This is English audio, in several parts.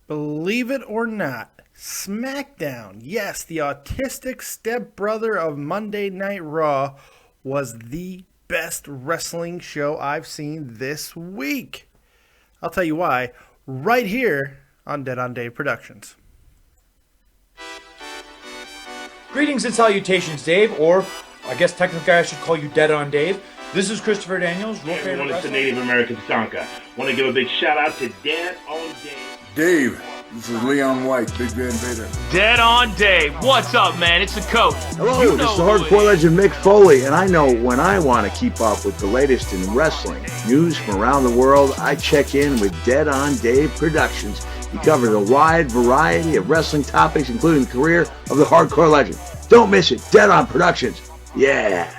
Believe it or not, Smackdown, yes, the autistic stepbrother of Monday Night Raw, was the best wrestling show I've seen this week. I'll tell you why, right here on Dead on Dave Productions. Greetings and salutations, Dave, or I guess technically I should call you Dead on Dave. This is Christopher Daniels. Hey everyone, it's the Native American Tonka. Want to give a big shout out to Dead on Dave. Dave, this is Leon White, Big Van Vader. Dead on Dave. What's up, man? It's the coach. Hello, this is the hardcore legend Mick Foley, and I know when I want to keep up with the latest in wrestling news from around the world, I check in with Dead on Dave Productions. He covers a wide variety of wrestling topics, including the career of the hardcore legend. Don't miss it. Dead on Productions. Yeah.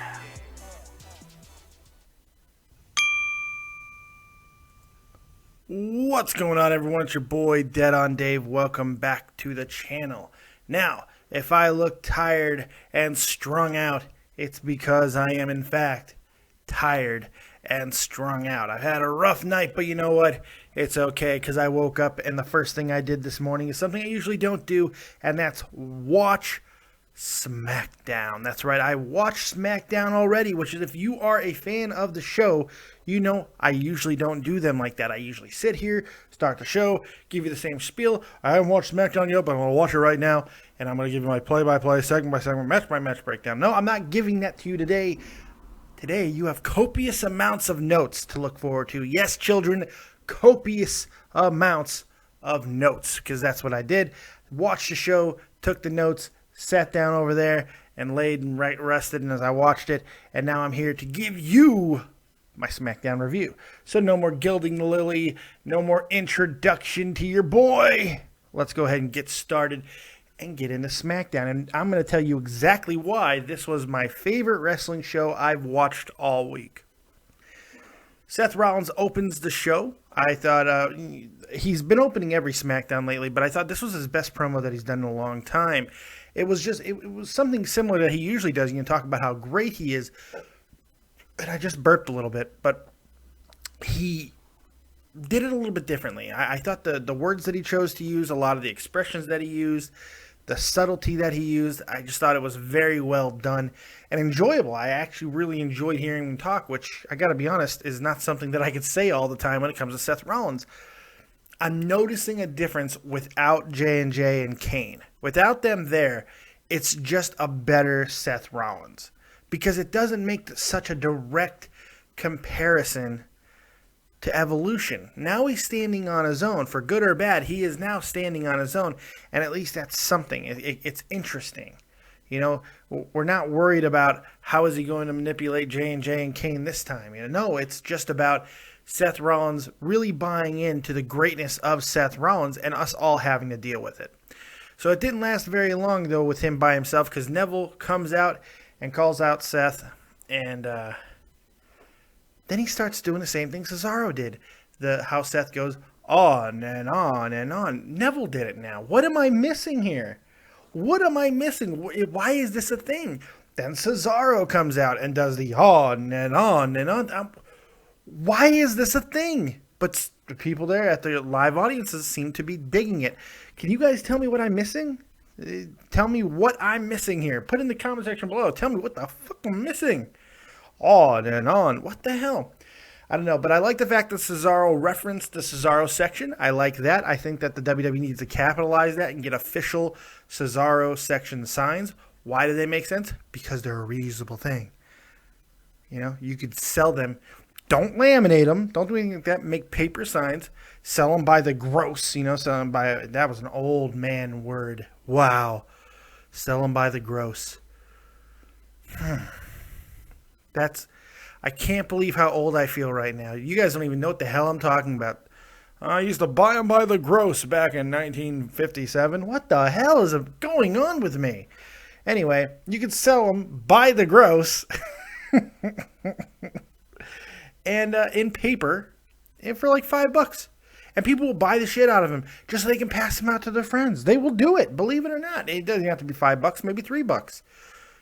What's going on, everyone? It's your boy, Dead on Dave. Welcome back to the channel. Now, if I look tired and strung out, it's because I am, in fact, tired and strung out. I've had a rough night, but you know what? It's okay, because I woke up, and the first thing I did this morning is something I usually don't do, and that's watch Smackdown. That's right, I watched Smackdown already, which is, if you are a fan of the show, you know I usually don't do them like that. I usually sit here, start the show, give you the same spiel. I haven't watched Smackdown yet, but I'm going to watch it right now, and I'm going to give you my play-by-play, segment-by-segment, match-by-match breakdown. No, I'm not giving that to you today. Today, you have copious amounts of notes to look forward to. Yes, children, copious amounts of notes, because that's what I did. Watched the show, took the notes, sat down over there, and laid and rested, and as I watched it, and now I'm here to give you my SmackDown review. So no more gilding the lily, no more introduction to your boy. Let's go ahead and get started and get into SmackDown. And I'm going to tell you exactly why this was my favorite wrestling show I've watched all week. Seth Rollins opens the show. I thought he's been opening every SmackDown lately, but I thought this was his best promo that he's done in a long time. It was something similar that he usually does. You can talk about how great he is. And I just burped a little bit, but he did it a little bit differently. I thought the words that he chose to use, a lot of the expressions that he used, the subtlety that he used, I just thought it was very well done and enjoyable. I actually really enjoyed hearing him talk, which, I got to be honest, is not something that I could say all the time when it comes to Seth Rollins. I'm noticing a difference without J&J and Kane. Without them there, it's just a better Seth Rollins, because it doesn't make such a direct comparison to Evolution. Now he's standing on his own. For good or bad, he is now standing on his own, and at least that's something. It's interesting. You know, we're not worried about how is he going to manipulate J&J and Kane this time. You know, no, it's just about Seth Rollins really buying into the greatness of Seth Rollins and us all having to deal with it. So it didn't last very long, though, with him by himself, because Neville comes out and calls out Seth, and then he starts doing the same thing Cesaro did. How Seth goes on and on and on. Neville did it now. What am I missing here? What am I missing? Why is this a thing? Then Cesaro comes out and does the on and on and on. Why is this a thing? But the people there at the live audiences seem to be digging it. Can you guys tell me what I'm missing? Tell me what I'm missing here. Put in the comment section below. Tell me what the fuck I'm missing. On and on. What the hell? I don't know, but I like the fact that Cesaro referenced the Cesaro section. I like that. I think that the WWE needs to capitalize that and get official Cesaro section signs. Why do they make sense? Because they're a reusable thing. You know, you could sell them. Don't laminate them. Don't do anything like that. Make paper signs. Sell them by the gross. You know, sell them by, that was an old man word. Wow. Sell them by the gross. I can't believe how old I feel right now. You guys don't even know what the hell I'm talking about. I used to buy them by the gross back in 1957. What the hell is going on with me? Anyway, you could sell them by the gross. And in paper, and for like $5. And people will buy the shit out of them just so they can pass them out to their friends. They will do it, believe it or not. It doesn't have to be $5, maybe $3.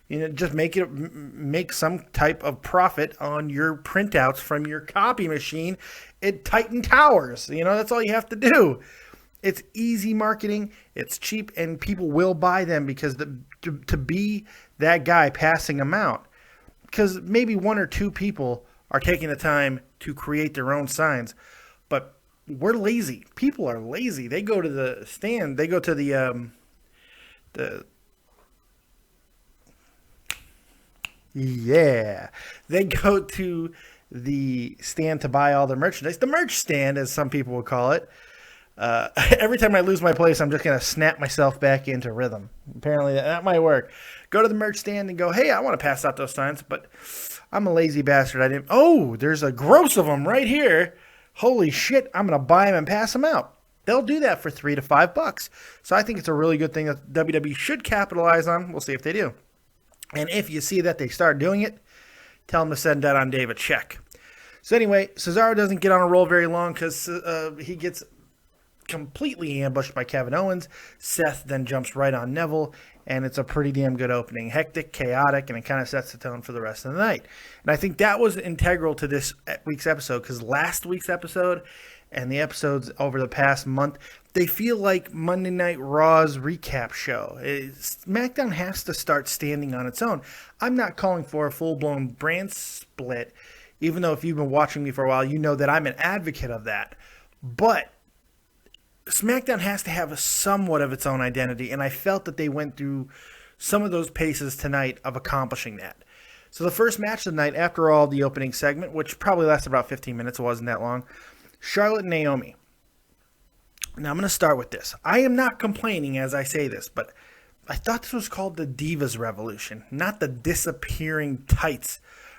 You know, just make some type of profit on your printouts from your copy machine at Titan Towers. You know, that's all you have to do. It's easy marketing, it's cheap, and people will buy them because to be that guy passing them out. Because maybe one or two people are taking the time to create their own signs, but we're lazy. People are lazy. They go to the stand. They go to the they go to the stand to buy all their merchandise. The merch stand, as some people would call it. Every time I lose my place, I'm just going to snap myself back into rhythm. Apparently that might work. Go to the merch stand and go, hey, I want to pass out those signs, but I'm a lazy bastard. I didn't. Oh, there's a gross of them right here. Holy shit, I'm going to buy them and pass them out. They'll do that for $3 to $5. So I think it's a really good thing that WWE should capitalize on. We'll see if they do. And if you see that they start doing it, tell them to send that on Dave a check. So anyway, Cesaro doesn't get on a roll very long because he gets completely ambushed by Kevin Owens. Seth then jumps right on Neville, and it's a pretty damn good opening. Hectic, chaotic, and it kind of sets the tone for the rest of the night. And I think that was integral to this week's episode, because last week's episode and the episodes over the past month, they feel like Monday Night Raw's recap show. SmackDown has to start standing on its own. I'm not calling for a full-blown brand split, even though if you've been watching me for a while, you know that I'm an advocate of that. But SmackDown has to have somewhat of its own identity, and I felt that they went through some of those paces tonight of accomplishing that. So the first match of the night, after all the opening segment, which probably lasted about 15 minutes, it wasn't that long, Charlotte and Naomi. Now I'm going to start with this. I am not complaining as I say this, but I thought this was called the Divas Revolution, not the disappearing tights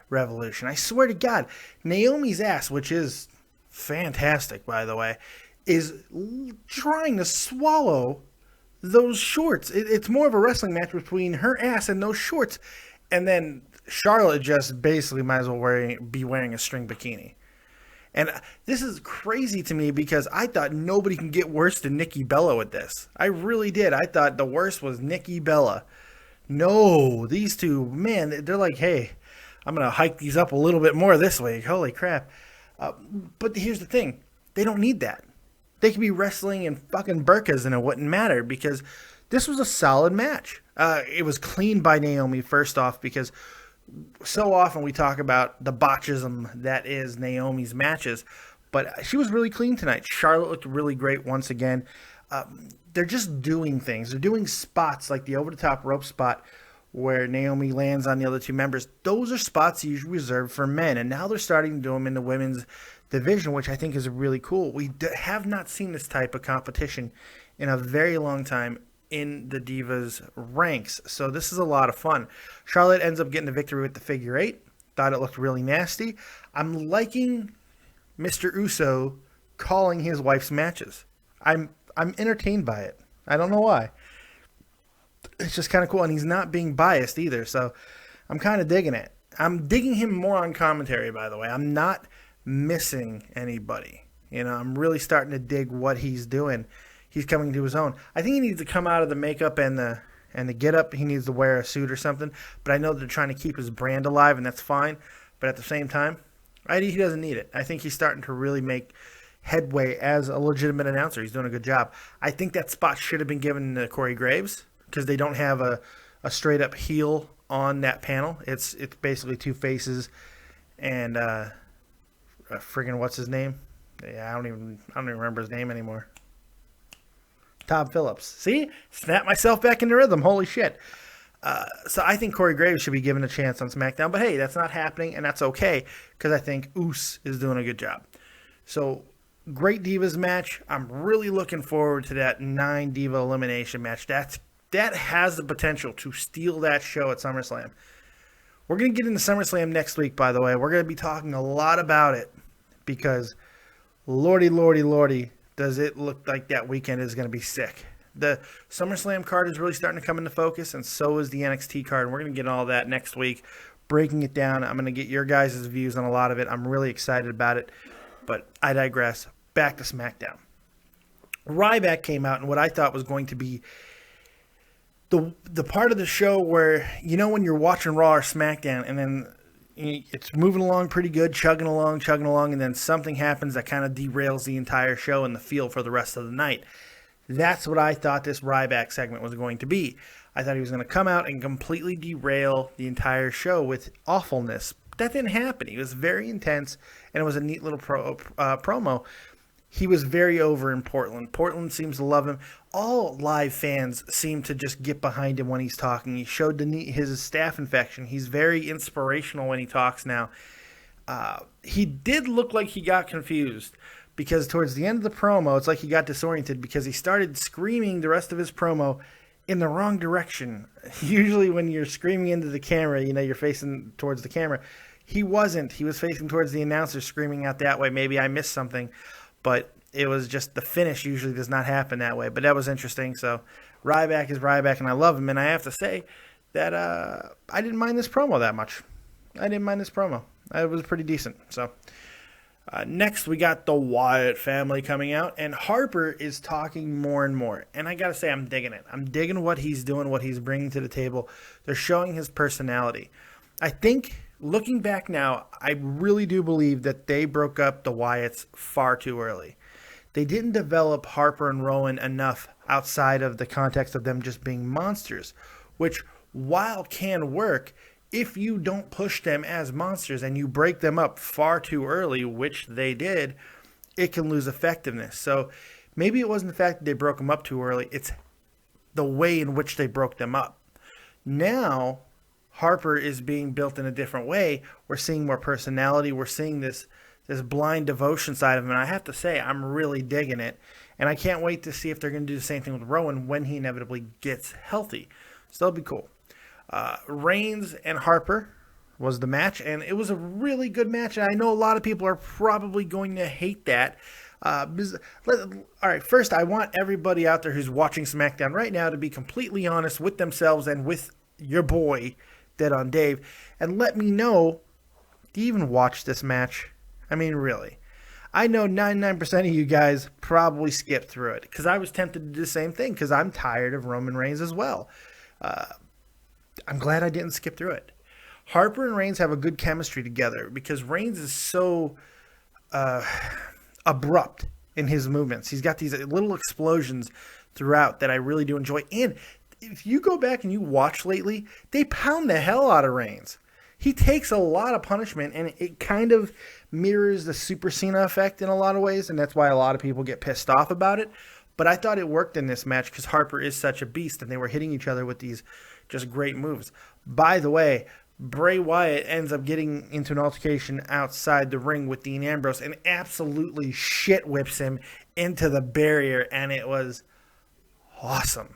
revolution. I swear to God, Naomi's ass, which is fantastic, by the way, is trying to swallow those shorts. It's more of a wrestling match between her ass and those shorts. And then Charlotte just basically might as well be wearing a string bikini. And this is crazy to me because I thought nobody can get worse than Nikki Bella with this. I really did. I thought the worst was Nikki Bella. No, these two, man, they're like, hey, I'm going to hike these up a little bit more this week. Holy crap. But here's the thing. They don't need that. They could be wrestling in fucking burkas and it wouldn't matter because this was a solid match. It was clean by Naomi, first off, because so often we talk about the botchism that is Naomi's matches, but she was really clean tonight. Charlotte looked really great once again. They're just doing things. They're doing spots like the over-the-top rope spot where Naomi lands on the other two members. Those are spots usually reserved for men, and now they're starting to do them in the women's division, which I think is really cool. We have not seen this type of competition in a very long time in the Divas ranks, so this is a lot of fun. Charlotte ends up getting the victory with the figure eight. Thought it looked really nasty. I'm liking Mr. Uso calling his wife's matches. I'm entertained by it. I don't know why. It's just kind of cool, and he's not being biased either, so I'm kind of digging it. I'm digging him more on commentary, by the way. I'm not missing anybody. You know, I'm really starting to dig what he's doing. He's coming to his own. I think he needs to come out of the makeup and the get-up. He needs to wear a suit or something, but I know they're trying to keep his brand alive, and that's fine. But at the same time, he doesn't need it. I think he's starting to really make headway as a legitimate announcer. He's doing a good job. I think that spot should have been given to Corey Graves because they don't have a straight-up heel on that panel. It's basically two faces and friggin' what's his name? Yeah, I don't even remember his name anymore. Tom Phillips. See? Snap myself back into rhythm. Holy shit. So I think Corey Graves should be given a chance on SmackDown. But hey, that's not happening, and that's okay because I think Oos is doing a good job. So, great Divas match. I'm really looking forward to that 9 Diva elimination match. That has the potential to steal that show at SummerSlam. We're going to get into SummerSlam next week, by the way. We're going to be talking a lot about it because lordy, does it look like that weekend is going to be sick. The SummerSlam card is really starting to come into focus, and so is the NXT card. And we're going to get all that next week, breaking it down. I'm going to get your guys' views on a lot of it. I'm really excited about it, but I digress. Back to SmackDown. Ryback came out in what I thought was going to be the part of the show where, you know, when you're watching Raw or SmackDown and then, it's moving along pretty good, chugging along, and then something happens that kind of derails the entire show and the feel for the rest of the night. That's what I thought this Ryback segment was going to be. I thought he was going to come out and completely derail the entire show with awfulness. That didn't happen. He was very intense, and it was a neat little promo. He was very over in Portland. Portland seems to love him. All live fans seem to just get behind him when he's talking. He showed his staph infection. He's very inspirational when he talks now. He did look like he got confused because towards the end of the promo, it's like he got disoriented because he started screaming the rest of his promo in the wrong direction. Usually when you're screaming into the camera, you're facing towards the camera. He wasn't. He was facing towards the announcer, screaming out that way. Maybe I missed something, but it was just the finish usually does not happen that way. But that was interesting. So Ryback is Ryback, and I love him. And I have to say that I didn't mind this promo that much. It was pretty decent. So next, we got the Wyatt family coming out, and Harper is talking more and more. And I got to say, I'm digging it. I'm digging what he's doing, what he's bringing to the table. They're showing his personality. I think, looking back now, I really do believe that they broke up the Wyatts far too early. They didn't develop Harper and Rowan enough outside of the context of them just being monsters, which, while can work, if you don't push them as monsters and you break them up far too early, which they did, it can lose effectiveness. So maybe it wasn't the fact that they broke them up too early, it's the way in which they broke them up. Now, Harper is being built in a different way. We're seeing more personality. We're seeing this blind devotion side of him. And I have to say, I'm really digging it. And I can't wait to see if they're going to do the same thing with Rowan when he inevitably gets healthy. So that'll be cool. Reigns and Harper was the match, and it was a really good match. And I know a lot of people are probably going to hate that. All right, first, I want everybody out there who's watching SmackDown right now to be completely honest with themselves and with your boy, Dead on Dave, and let me know, do you even watch this match? I mean, really. I know 99% of you guys probably skipped through it because I was tempted to do the same thing because I'm tired of Roman Reigns as well. I'm glad I didn't skip through it. Harper and Reigns have a good chemistry together because Reigns is so abrupt in his movements. He's got these little explosions throughout that I really do enjoy. And if you go back and you watch lately, they pound the hell out of Reigns. He takes a lot of punishment, and it kind of mirrors the Super Cena effect in a lot of ways, and that's why a lot of people get pissed off about it. But I thought it worked in this match because Harper is such a beast, and they were hitting each other with these just great moves. By the way, Bray Wyatt ends up getting into an altercation outside the ring with Dean Ambrose and absolutely shit whips him into the barrier, and it was awesome.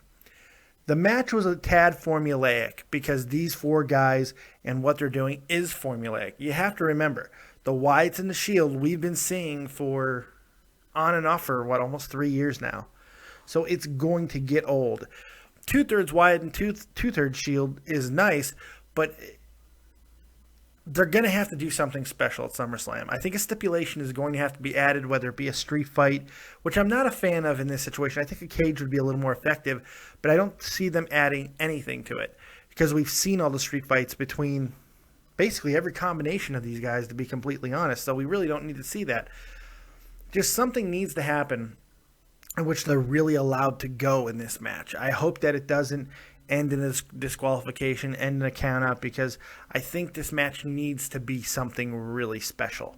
The match was a tad formulaic because these four guys and what they're doing is formulaic. You have to remember, the Wyatts and the Shield we've been seeing for on and off for, almost 3 years now. So it's going to get old. 2/3 Wyatt and 2/3 Shield is nice, but they're going to have to do something special at SummerSlam. I think a stipulation is going to have to be added, whether it be a street fight, which I'm not a fan of in this situation. I think a cage would be a little more effective, but I don't see them adding anything to it because we've seen all the street fights between basically every combination of these guys, to be completely honest, so we really don't need to see that. Just something needs to happen in which they're really allowed to go in this match. I hope that it doesn't end in a disqualification, end in a count-out, because I think this match needs to be something really special.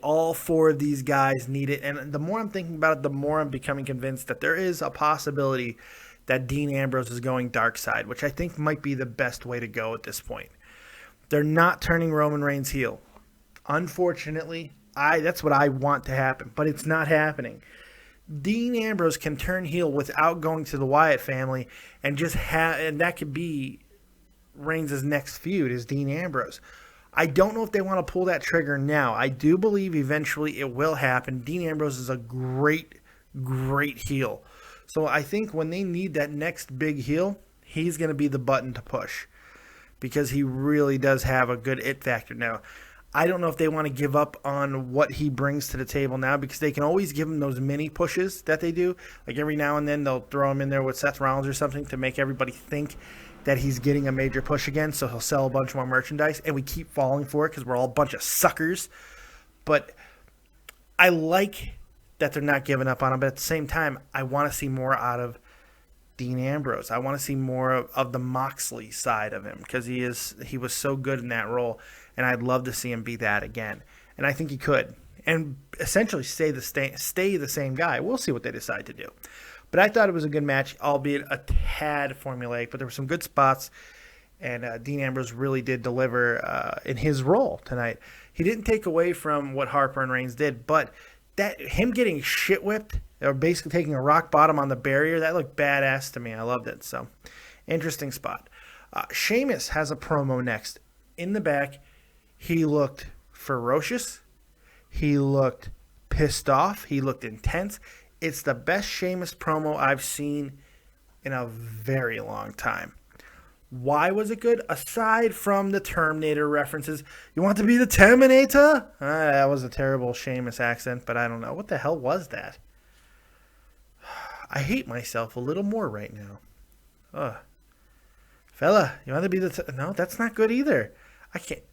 All four of these guys need it, and the more I'm thinking about it, the more I'm becoming convinced that there is a possibility that Dean Ambrose is going dark side, which I think might be the best way to go at this point. They're not turning Roman Reigns heel. Unfortunately, that's what I want to happen, but it's not happening. Dean Ambrose can turn heel without going to the Wyatt family and and that could be Reigns' next feud is Dean Ambrose. I don't know if they want to pull that trigger now. I do believe eventually it will happen. Dean Ambrose is a great, great heel. So I think when they need that next big heel, he's going to be the button to push because he really does have a good it factor now. I don't know if they want to give up on what he brings to the table now because they can always give him those mini pushes that they do. Like every now and then they'll throw him in there with Seth Rollins or something to make everybody think that he's getting a major push again, so he'll sell a bunch more merchandise, and we keep falling for it because we're all a bunch of suckers. But I like that they're not giving up on him, but at the same time, I want to see more out of Dean Ambrose. I want to see more of the Moxley side of him because he was so good in that role, and I'd love to see him be that again. And I think he could, and essentially stay the same guy. We'll see what they decide to do. But I thought it was a good match, albeit a tad formulaic, but there were some good spots, and Dean Ambrose really did deliver in his role tonight. He didn't take away from what Harper and Reigns did, but that him getting shit whipped, or basically taking a rock bottom on the barrier, that looked badass to me. I loved it. So, interesting spot. Sheamus has a promo next. In the back, he looked ferocious. He looked pissed off. He looked intense. It's the best Sheamus promo I've seen in a very long time. Why was it good? Aside from the Terminator references. You want to be the Terminator? That was a terrible Sheamus accent, but I don't know. What the hell was that? I hate myself a little more right now. Ugh. Fella, you want to be the... No, that's not good either. I can't...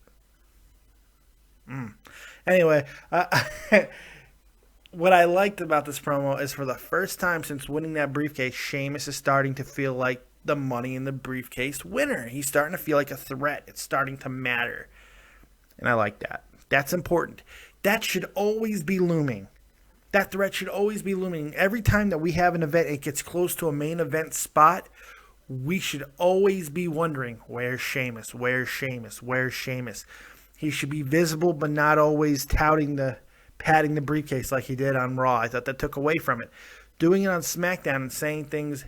Anyway, what I liked about this promo is for the first time since winning that briefcase, Sheamus is starting to feel like the Money in the Briefcase winner. He's starting to feel like a threat. It's starting to matter. And I like that. That's important. That should always be looming. That threat should always be looming. Every time that we have an event, it gets close to a main event spot, we should always be wondering, where's Sheamus? Where's Sheamus? Where's Sheamus? He should be visible, but not always patting the briefcase like he did on Raw. I thought that took away from it. Doing it on SmackDown and saying things,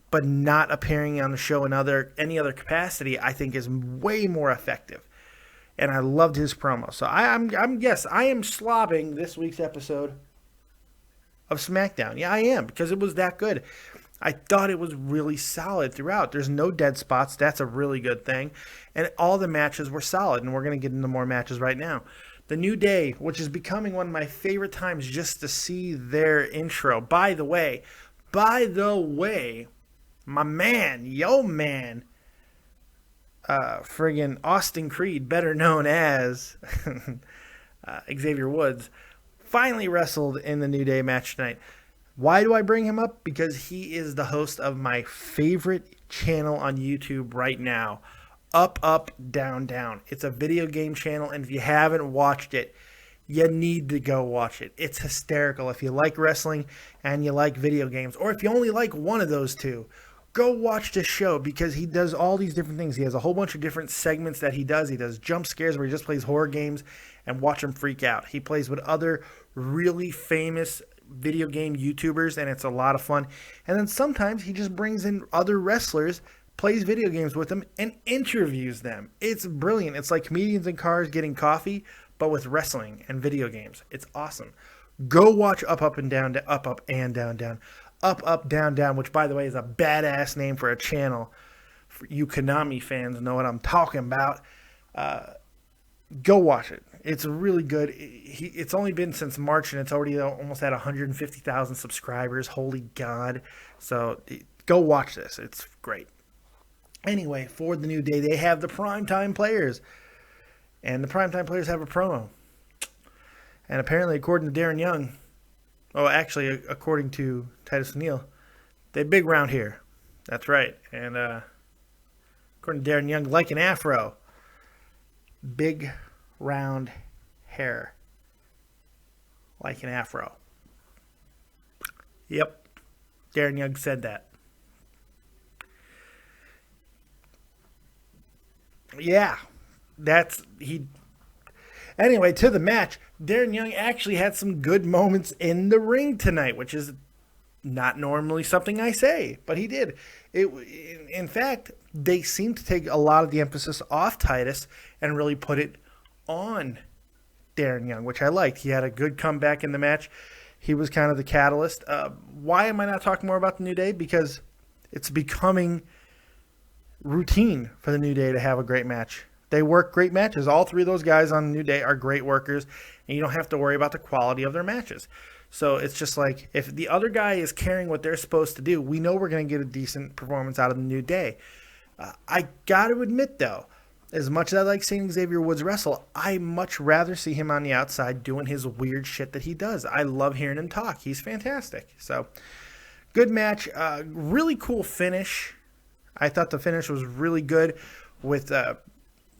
but not appearing on the show in any other capacity, I think is way more effective. And I loved his promo. So I am slobbing this week's episode of SmackDown. Yeah, I am, because it was that good. I thought it was really solid throughout. There's no dead spots. That's a really good thing. And all the matches were solid, and we're going to get into more matches right now. The New Day, which is becoming one of my favorite times just to see their intro. By the way, my man, friggin' Austin Creed, better known as Xavier Woods, finally wrestled in the New Day match tonight. Why do I bring him up? Because he is the host of my favorite channel on YouTube right now, Up, Up, Down, Down. It's a video game channel, and if you haven't watched it, you need to go watch it. It's hysterical. If you like wrestling and you like video games, or if you only like one of those two, go watch this show, because he does all these different things. He has a whole bunch of different segments that he does. He does jump scares where he just plays horror games and watch them freak out. He plays with other really famous video game YouTubers, and it's a lot of fun. And then sometimes he just brings in other wrestlers, plays video games with them, and interviews them. It's brilliant. It's like comedians in cars getting coffee, but with wrestling and video games. It's awesome. Go watch Up, Up, and Down, Up, Up, and Down, Down. Up, Up, Down, Down, which, by the way, is a badass name for a channel. For you Konami fans know what I'm talking about. Go watch it. It's really good. It's only been since March, and it's already almost at 150,000 subscribers. Holy God. So go watch this. It's great. Anyway, for the New Day, they have the Primetime Players. And the Primetime Players have a promo. And apparently, according to Darren Young, according to Titus O'Neil, they big round here. That's right. And according to Darren Young, like an afro. Big round hair. Like an afro. Yep. Darren Young said that. Yeah. Anyway, to the match, Darren Young actually had some good moments in the ring tonight, which is not normally something I say, but he did. In fact, they seemed to take a lot of the emphasis off Titus and really put it on Darren Young, which I liked. He had a good comeback in the match. He was kind of the catalyst. Why am I not talking more about the New Day? Because it's becoming routine for the New Day to have a great match. They work great matches. All three of those guys on the New Day are great workers, and you don't have to worry about the quality of their matches. So it's just like, if the other guy is carrying what they're supposed to do, we know we're going to get a decent performance out of the New Day. I got to admit, though, as much as I like seeing Xavier Woods wrestle, I much rather see him on the outside doing his weird shit that he does. I love hearing him talk. He's fantastic. So, good match. Really cool finish. I thought the finish was really good with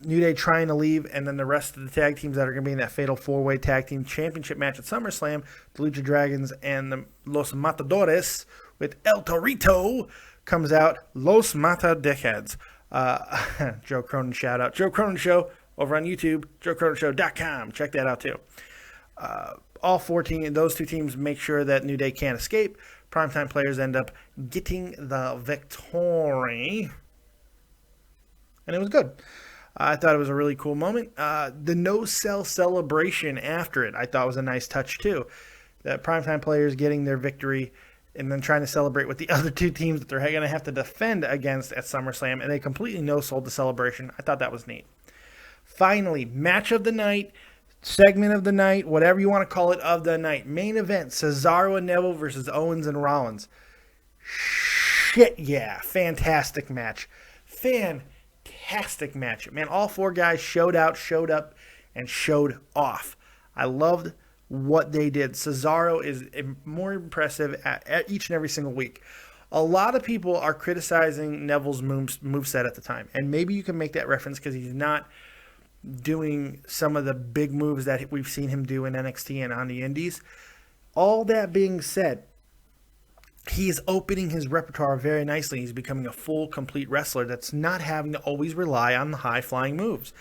New Day trying to leave, and then the rest of the tag teams that are going to be in that fatal four-way tag team championship match at SummerSlam, the Lucha Dragons and the Los Matadores with El Torito comes out. Los Mata Dickheads. Joe Cronin shout out. Joe Cronin Show over on YouTube, joecroninshow.com. Check that out too. All 14 those two teams make sure that New Day can't escape. Primetime players end up getting the victory. And it was good. I thought it was a really cool moment. The no-cell celebration after it I thought was a nice touch too. The primetime players getting their victory and then trying to celebrate with the other two teams that they're going to have to defend against at SummerSlam, and they completely no-sold the celebration. I thought that was neat. Finally, match of the night, segment of the night, whatever you want to call it, of the night. Main event, Cesaro and Neville versus Owens and Rollins. Shit, yeah. Fantastic match. Fantastic match. Man, all four guys showed out, showed up, and showed off. I loved what they did. Cesaro is more impressive at each and every single week. A lot of people are criticizing Neville's moveset at the time, and maybe you can make that reference because he's not doing some of the big moves that we've seen him do in NXT and on the Indies. All that being said, he's opening his repertoire very nicely. He's becoming a full, complete wrestler that's not having to always rely on the high-flying moves.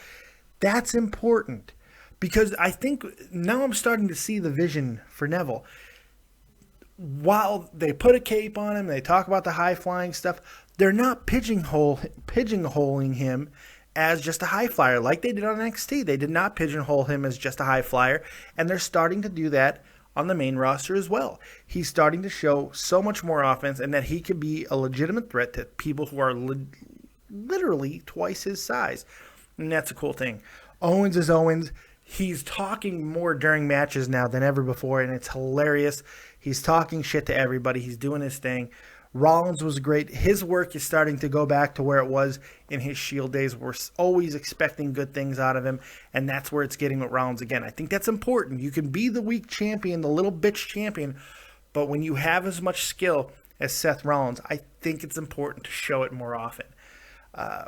That's important. Because I think now I'm starting to see the vision for Neville. While they put a cape on him, they talk about the high-flying stuff, they're not pigeonholing him as just a high flyer like they did on NXT. They did not pigeonhole him as just a high flyer, and they're starting to do that on the main roster as well. He's starting to show so much more offense and that he could be a legitimate threat to people who are literally twice his size. And that's a cool thing. Owens is Owens. He's talking more during matches now than ever before, and it's hilarious. He's talking shit to everybody. He's doing his thing. Rollins was great. His work is starting to go back to where it was in his Shield days. We're always expecting good things out of him, and that's where it's getting with Rollins again. I think that's important. You can be the weak champion, the little bitch champion, but when you have as much skill as Seth Rollins, I think it's important to show it more often.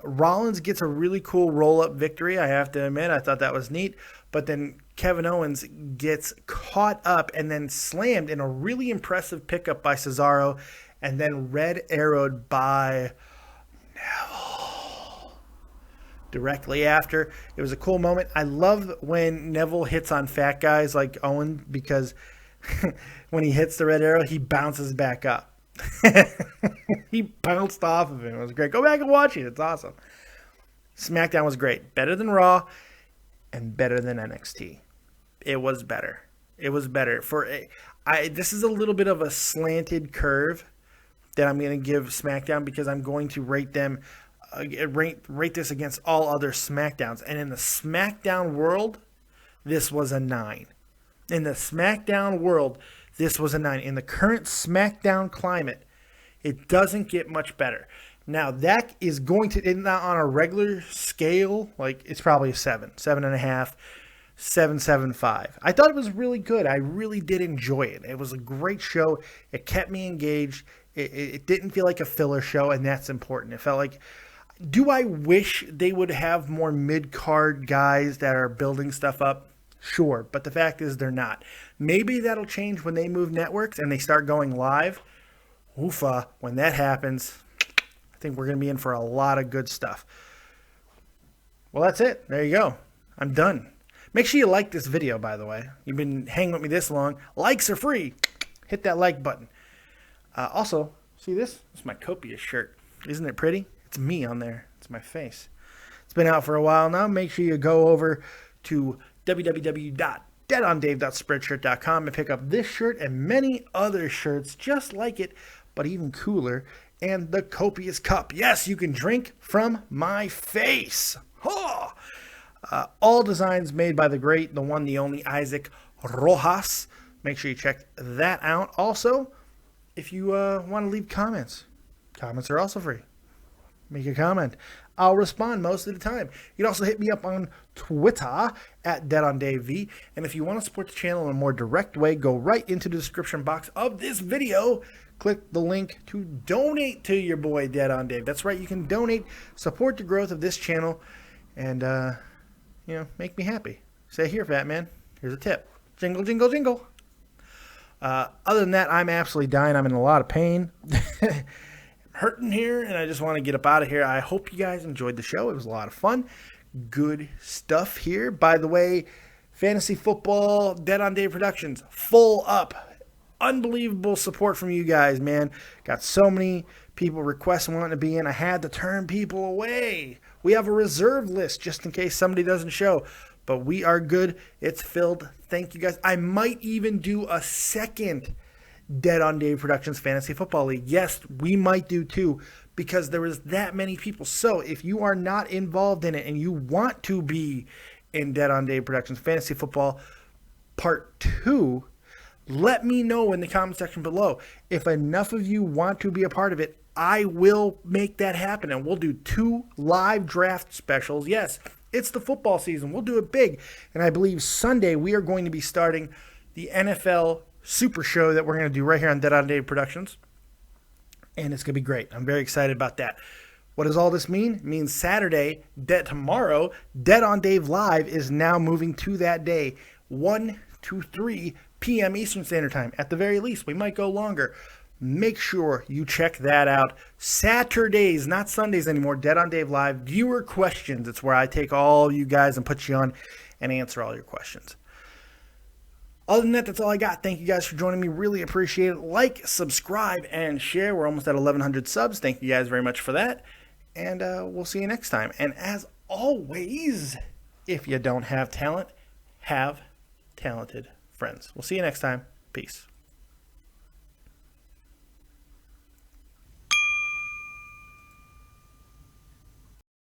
Rollins gets a really cool roll-up victory, I have to admit. I thought that was neat. But then Kevin Owens gets caught up and then slammed in a really impressive pickup by Cesaro and then red arrowed by Neville directly after. It was a cool moment. I love when Neville hits on fat guys like Owen because when he hits the red arrow, he bounces back up. He bounced off of him. It was great. Go back and watch it. It's awesome. SmackDown was great. Better than Raw and better than NXT. It was better. It was better. This is a little bit of a slanted curve that I'm going to give SmackDown because I'm going to rate them rate this against all other SmackDowns. And in the SmackDown world, this was a 9. In the SmackDown world, this was a 9. In the current SmackDown climate, it doesn't get much better. Now, that is going to, not on a regular scale, like it's probably a 7, 7.5, 7.75. I thought it was really good. I really did enjoy it. It was a great show. It kept me engaged. It didn't feel like a filler show, and that's important. It felt like, do I wish they would have more mid-card guys that are building stuff up? Sure, but the fact is they're not. Maybe that'll change when they move networks and they start going live. Oofa, when that happens, I think we're going to be in for a lot of good stuff. Well, that's it. There you go. I'm done. Make sure you like this video, by the way. You've been hanging with me this long. Likes are free. Hit that like button. Also, see this? It's my Copious shirt. Isn't it pretty? It's me on there. It's my face. It's been out for a while now. Make sure you go over to www.deadondave.spreadshirt.com and pick up this shirt and many other shirts just like it, but even cooler, and the Copious Cup. Yes, you can drink from my face. Oh! All designs made by the great, the one, the only Isaac Rojas. Make sure you check that out. Also, if you want to leave comments are also free. make a comment. I'll respond most of the time. You can also hit me up on Twitter at DeadOnDaveV. And if you want to support the channel in a more direct way, go right into the description box of this video. Click the link to donate to your boy Dead on Dave. That's right, you can donate, support the growth of this channel, and make me happy. Say, here, fat man, here's a tip. Jingle, jingle, jingle. Other than that, I'm absolutely dying. I'm in a lot of pain. I'm hurting here, and I just want to get up out of here. I hope you guys enjoyed the show. It was a lot of fun. Good stuff here. By the way, fantasy football, Dead on Dave Productions, full up. Unbelievable support from you guys, man. Got so many people requesting wanting to be in. I had to turn people away. We have a reserve list just in case somebody doesn't show. But we are good. It's filled. Thank you guys. I might even do a second Dead on Dave Productions Fantasy Football League. Yes, we might do two because there is that many people. So if you are not involved in it and you want to be in Dead on Dave Productions Fantasy Football Part 2, let me know in the comment section below. If enough of you want to be a part of it, I will make that happen. And we'll do 2 live draft specials. Yes, it's the football season. We'll do it big. And I believe Sunday we are going to be starting the NFL Super Show that we're going to do right here on Dead on Dave Productions. And it's going to be great. I'm very excited about that. What does all this mean? It means Saturday, tomorrow, Dead on Dave Live is now moving to that day. 1 to 3 p.m. Eastern Standard Time. At the very least, we might go longer. Make sure you check that out. Saturdays, not Sundays anymore, Dead on Dave Live. Viewer questions. It's where I take all you guys and put you on and answer all your questions. Other than that, that's all I got. Thank you guys for joining me. Really appreciate it. Like, subscribe, and share. We're almost at 1,100 subs. Thank you guys very much for that. And we'll see you next time. And as always, if you don't have talent, have talented friends. We'll see you next time. Peace.